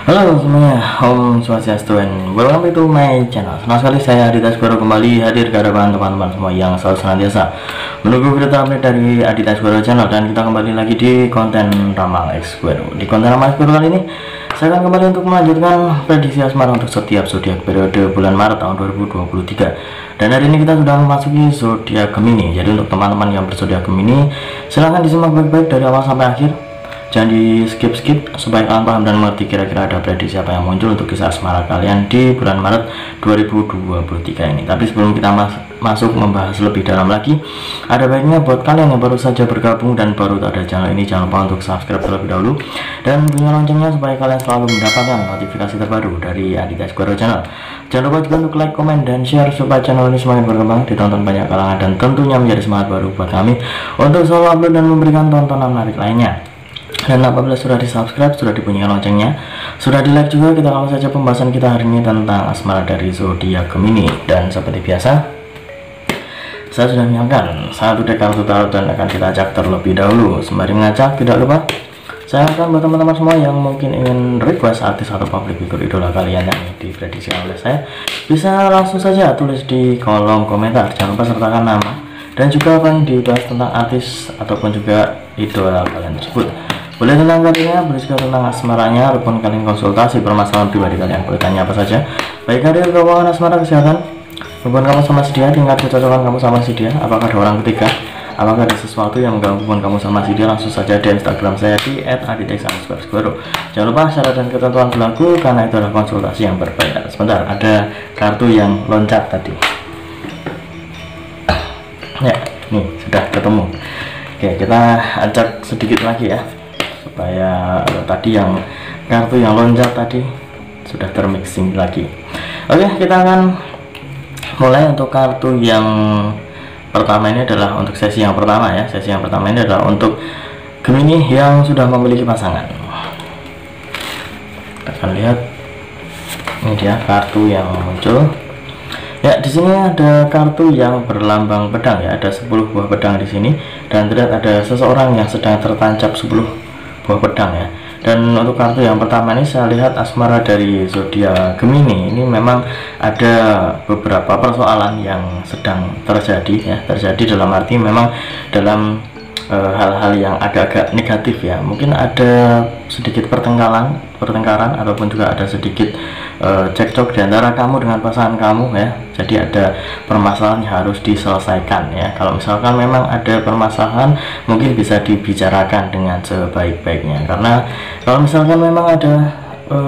Halo semuanya, Om Swastiastu and welcome to my channel. Senang sekali saya Aditya Sugoro kembali hadir ke hadapan teman-teman semua yang selalu senantiasa menunggu video terupdate dari Aditya Sugoro channel. Dan kita kembali lagi di konten Ramal X Sugoro. Di konten Ramal X Sugoro kali ini saya akan kembali untuk melanjutkan prediksi asmara untuk setiap zodiak periode bulan Maret tahun 2023. Dan hari ini kita sudah memasuki zodiak Gemini. Jadi untuk teman-teman yang berzodiak Gemini, silahkan disimak baik-baik dari awal sampai akhir. Jangan di skip supaya kalian paham dan mengerti kira-kira ada prediksi apa yang muncul untuk kisah asmara kalian di bulan Maret 2023 ini. Tapi sebelum kita masuk membahas lebih dalam lagi, ada baiknya buat kalian yang baru saja bergabung dan baru ada channel ini, jangan lupa untuk subscribe terlebih dahulu dan bunyi loncengnya supaya kalian selalu mendapatkan notifikasi terbaru dari Aditya Sugoro channel. Jangan lupa juga untuk like, komen, dan share supaya channel ini semakin berkembang, ditonton banyak kalangan, dan tentunya menjadi semangat baru buat kami untuk selalu upload dan memberikan tontonan menarik lainnya. Dan apabila sudah di subscribe, sudah dibunyikan loncengnya, sudah di like juga, kita langsung saja pembahasan kita hari ini tentang asmara dari zodiak Gemini. Dan seperti biasa, saya sudah menyiapkan satu deck kartu tarot dan akan kita acak terlebih dahulu. Sembari mengacak, tidak lupa saya akan buat teman-teman semua yang mungkin ingin request artis atau public figure idola kalian yang diprediksikan oleh saya, bisa langsung saja tulis di kolom komentar. Jangan lupa sertakan nama dan juga apa yang dibahas tentang artis ataupun juga idola kalian tersebut. Boleh tentang karirnya, boleh juga tentang asmaranya, ataupun kalian konsultasi permasalahan pribadi kalian, boleh tanya apa saja, baik karir, keuangan, asmara, kesehatan, hubungan kamu sama si dia, tingkat kecocokan kamu sama si dia, apakah ada orang ketiga, apakah ada sesuatu yang mengganggu hubungan kamu sama si dia, langsung saja di Instagram saya di @aditya_sugoro. Jangan lupa syarat dan ketentuan berlaku karena itu adalah konsultasi yang berbayar. Sebentar, ada kartu yang loncat tadi. Ya, nih sudah ketemu. Oke, kita acak sedikit lagi ya, supaya tadi yang kartu yang loncat tadi sudah termixing lagi. Oke, kita akan mulai. Untuk kartu yang pertama ini adalah untuk sesi yang pertama ya. Sesi yang pertama ini adalah untuk Gemini yang sudah memiliki pasangan. Kita akan lihat, ini dia kartu yang muncul. Ya, di sini ada kartu yang berlambang pedang ya, ada 10 buah pedang di sini, dan terlihat ada seseorang yang sedang tertancap 10 buah pedang ya. Dan untuk kartu yang pertama ini saya lihat asmara dari zodiak Gemini ini memang ada beberapa persoalan yang sedang terjadi ya, terjadi dalam arti memang dalam hal-hal yang agak-agak negatif ya. Mungkin ada sedikit pertengkaran ataupun juga ada sedikit cekcok di antara kamu dengan pasangan kamu ya. Jadi ada permasalahan yang harus diselesaikan ya. Kalau misalkan memang ada permasalahan, mungkin bisa dibicarakan dengan sebaik-baiknya, karena kalau misalkan memang ada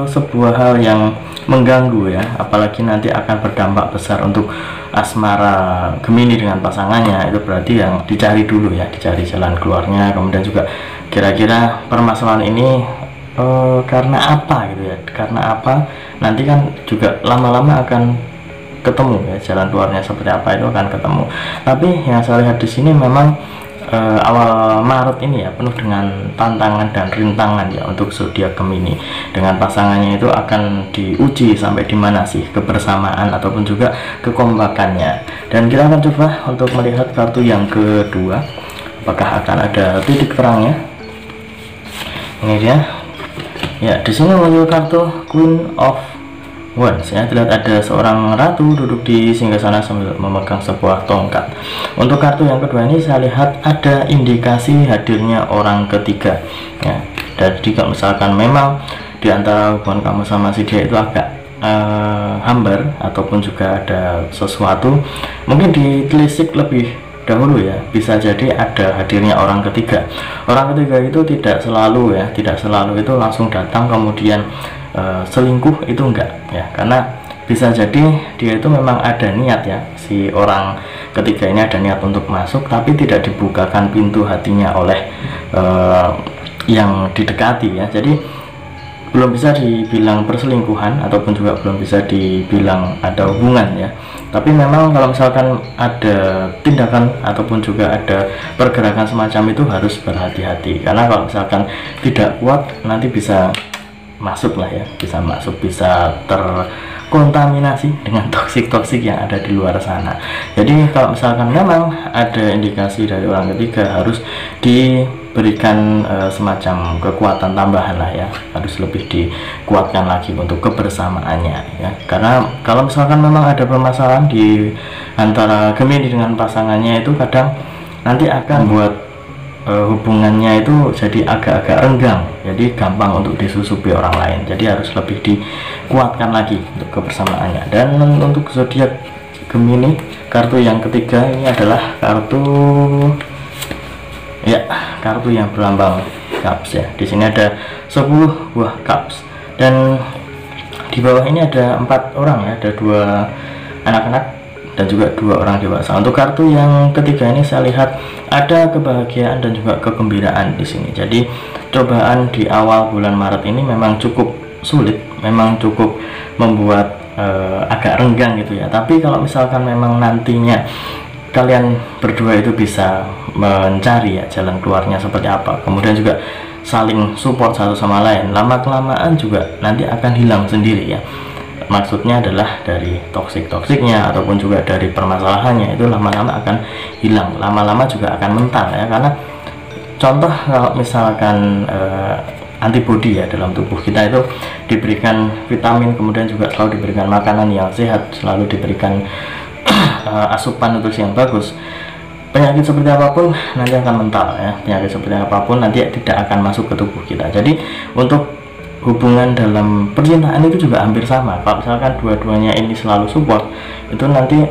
sebuah hal yang mengganggu ya, apalagi nanti akan berdampak besar untuk asmara Gemini dengan pasangannya, itu berarti yang dicari dulu ya, dicari jalan keluarnya. Kemudian juga kira-kira permasalahan ini karena apa gitu ya, karena apa, nanti kan juga lama-lama akan ketemu ya, jalan keluarnya seperti apa itu akan ketemu. Tapi yang saya lihat di sini memang awal Maret ini ya penuh dengan tantangan dan rintangan ya untuk zodiak Gemini. Dengan pasangannya itu akan diuji sampai di mana sih kebersamaan ataupun juga kekompakannya. Dan kita akan coba untuk melihat kartu yang kedua, apakah akan ada titik terangnya. Ini dia. Ya, di sini muncul kartu Queen of Wands ya. Terlihat ada seorang ratu duduk di singgasana sambil memegang sebuah tongkat. Untuk kartu yang kedua ini saya lihat ada indikasi hadirnya orang ketiga ya. Jadi kalau misalkan memang di antara hubungan kamu sama si dia itu agak hambar ataupun juga ada sesuatu, mungkin ditelisik lebih dahulu ya, bisa jadi ada hadirnya orang ketiga. Orang ketiga itu tidak selalu ya, tidak selalu itu langsung datang kemudian selingkuh, itu enggak ya, karena bisa jadi dia itu memang ada niat ya, si orang ketiga ini ada niat untuk masuk tapi tidak dibukakan pintu hatinya oleh yang didekati ya. Jadi belum bisa dibilang perselingkuhan ataupun juga belum bisa dibilang ada hubungan ya. Tapi memang kalau misalkan ada tindakan ataupun juga ada pergerakan semacam itu harus berhati-hati, karena kalau misalkan tidak kuat nanti bisa masuk lah ya, bisa masuk, bisa terkontaminasi dengan toksik-toksik yang ada di luar sana. Jadi kalau misalkan memang ada indikasi dari orang ketiga, harus di diberikan semacam kekuatan tambahan lah ya, harus lebih dikuatkan lagi untuk kebersamaannya ya. Karena kalau misalkan memang ada permasalahan di antara Gemini dengan pasangannya, itu kadang nanti akan buat hubungannya itu jadi agak-agak renggang, jadi gampang untuk disusupi orang lain. Jadi harus lebih dikuatkan lagi untuk kebersamaannya. Dan untuk zodiak Gemini, kartu yang ketiga ini adalah kartu yang berlambang cups ya. Di sini ada 10 buah cups dan di bawah ini ada 4 orang ya, ada 2 anak-anak dan juga 2 orang dewasa. Untuk kartu yang ketiga ini saya lihat ada kebahagiaan dan juga kegembiraan di sini. Jadi cobaan di awal bulan Maret ini memang cukup sulit, memang cukup membuat agak renggang gitu ya. Tapi kalau misalkan memang nantinya kalian berdua itu bisa mencari ya jalan keluarnya seperti apa, kemudian juga saling support satu sama lain, lama-kelamaan juga nanti akan hilang sendiri ya. Maksudnya adalah dari toksik-toksiknya ataupun juga dari permasalahannya itu lama-lama akan hilang, lama-lama juga akan mental ya. Karena contoh kalau misalkan antibodi ya dalam tubuh kita itu diberikan vitamin, kemudian juga selalu diberikan makanan yang sehat, selalu diberikan asupan nutrisi yang bagus, penyakit seperti apapun nanti akan mental ya, penyakit seperti apapun nanti tidak akan masuk ke tubuh kita. Jadi untuk hubungan dalam percintaan itu juga hampir sama. Kalau misalkan dua-duanya ini selalu support, itu nanti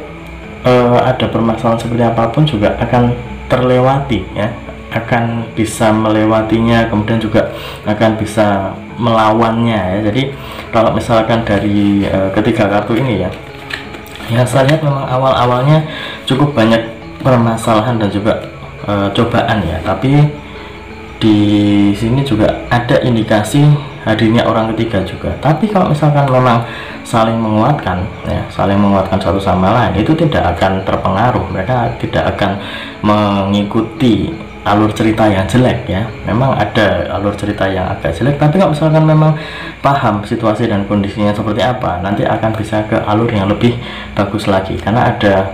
ada permasalahan seperti apapun juga akan terlewati ya, akan bisa melewatinya, kemudian juga akan bisa melawannya ya. Jadi kalau misalkan dari ketiga kartu ini ya, saya lihat memang awal-awalnya cukup banyak permasalahan dan juga cobaan ya, tapi di sini juga ada indikasi hadirnya orang ketiga juga. Tapi kalau misalkan memang saling menguatkan ya, saling menguatkan satu sama lain, itu tidak akan terpengaruh, mereka tidak akan mengikuti alur cerita yang jelek ya. Memang ada alur cerita yang agak jelek, tapi kalau misalkan memang paham situasi dan kondisinya seperti apa, nanti akan bisa ke alur yang lebih bagus lagi. Karena ada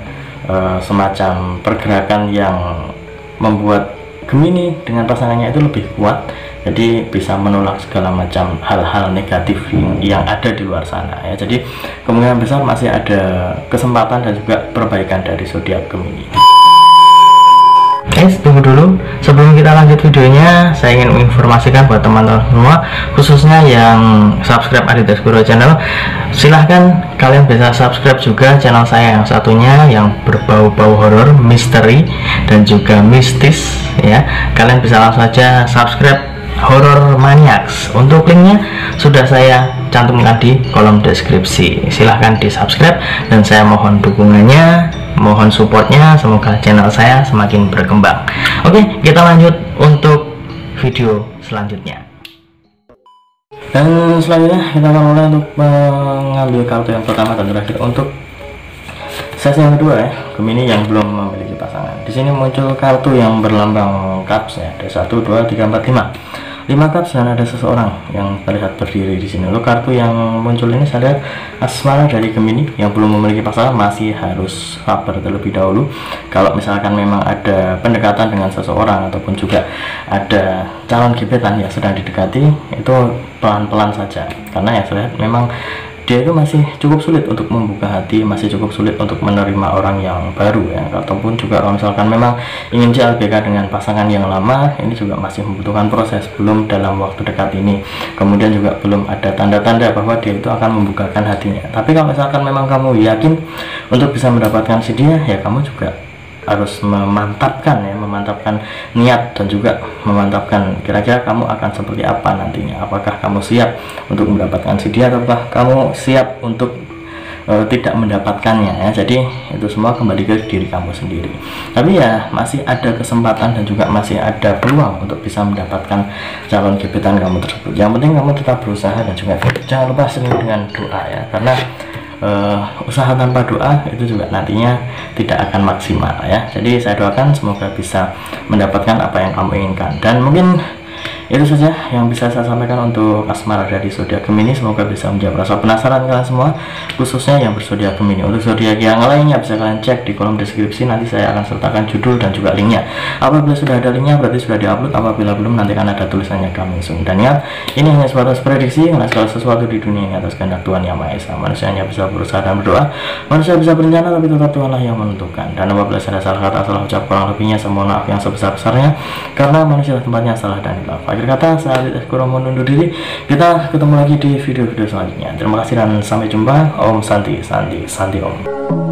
semacam pergerakan yang membuat Gemini dengan pasangannya itu lebih kuat, jadi bisa menolak segala macam hal-hal negatif yang ada di luar sana ya. Jadi kemungkinan besar masih ada kesempatan dan juga perbaikan dari zodiak Gemini. Guys, tunggu dulu sebelum kita lanjut videonya. Saya ingin menginformasikan buat teman-teman semua, khususnya yang subscribe Aditya Guru Channel, silahkan kalian bisa subscribe juga channel saya yang satunya yang berbau-bau horor, misteri dan juga mistis ya. Kalian bisa langsung saja subscribe Horror Maniacs. Untuk linknya sudah saya cantumkan di kolom deskripsi. Silahkan di subscribe dan saya mohon dukungannya, mohon supportnya, semoga channel saya semakin berkembang. Oke, kita lanjut untuk video selanjutnya. Dan selanjutnya kita akan mulai untuk mengambil kartu yang pertama dan terakhir untuk sesi yang kedua ya, Gemini yang belum memiliki pasangan. Di sini muncul kartu yang berlambang cups ya, ada 1, 2, 3, 4, 5 cups dan ada seseorang yang terlihat berdiri di sini. Untuk kartu yang muncul ini saya lihat asmara dari Gemini yang belum memiliki pasangan masih harus sabar terlebih dahulu. Kalau misalkan memang ada pendekatan dengan seseorang ataupun juga ada calon gebetan yang sedang didekati, itu pelan-pelan saja, karena yang saya lihat memang dia itu masih cukup sulit untuk membuka hati, masih cukup sulit untuk menerima orang yang baru ya. Ataupun juga kalau misalkan memang ingin CLBK dengan pasangan yang lama, ini juga masih membutuhkan proses, belum dalam waktu dekat ini. Kemudian juga belum ada tanda-tanda bahwa dia itu akan membukakan hatinya. Tapi kalau misalkan memang kamu yakin untuk bisa mendapatkan si dia, ya kamu juga harus memantapkan niat dan juga memantapkan kira-kira kamu akan seperti apa nantinya. Apakah kamu siap untuk mendapatkan si dia ataukah kamu siap untuk tidak mendapatkannya ya. Jadi itu semua kembali ke diri kamu sendiri. Tapi ya masih ada kesempatan dan juga masih ada peluang untuk bisa mendapatkan calon gebetan kamu tersebut. Yang penting kamu tetap berusaha dan juga jangan lupa sering dengan doa ya, karena usaha tanpa doa itu juga nantinya tidak akan maksimal ya. Jadi saya doakan semoga bisa mendapatkan apa yang kamu inginkan. Dan mungkin Itu saja yang bisa saya sampaikan untuk asmara dari zodiak Gemini. Semoga bisa menjawab rasa penasaran kalian semua, khususnya yang berzodiak Gemini. Untuk zodiak yang lainnya bisa kalian cek di kolom deskripsi, nanti saya akan sertakan judul dan juga linknya. Apabila sudah ada linknya berarti sudah diupload, apabila belum nanti akan ada tulisannya coming soon. Dan ingat, ini hanya sebatas prediksi, karena segala sesuatu di dunia ini atas kehendak Tuhan Yang Maha Esa. Manusia hanya bisa berusaha dan berdoa, manusia bisa berencana, tapi tetap Tuhanlah yang menentukan. Dan apabila ada salah kata, salah ucap, kurang lebihnya saya mohon maaf yang sebesar-besarnya, karena manusia tempatnya salah dan hilaf. Akhir kata, saya Adit Eskoro undur diri. Kita ketemu lagi di video-video selanjutnya. Terima kasih dan sampai jumpa. Om Santi, Santi, Santi Om.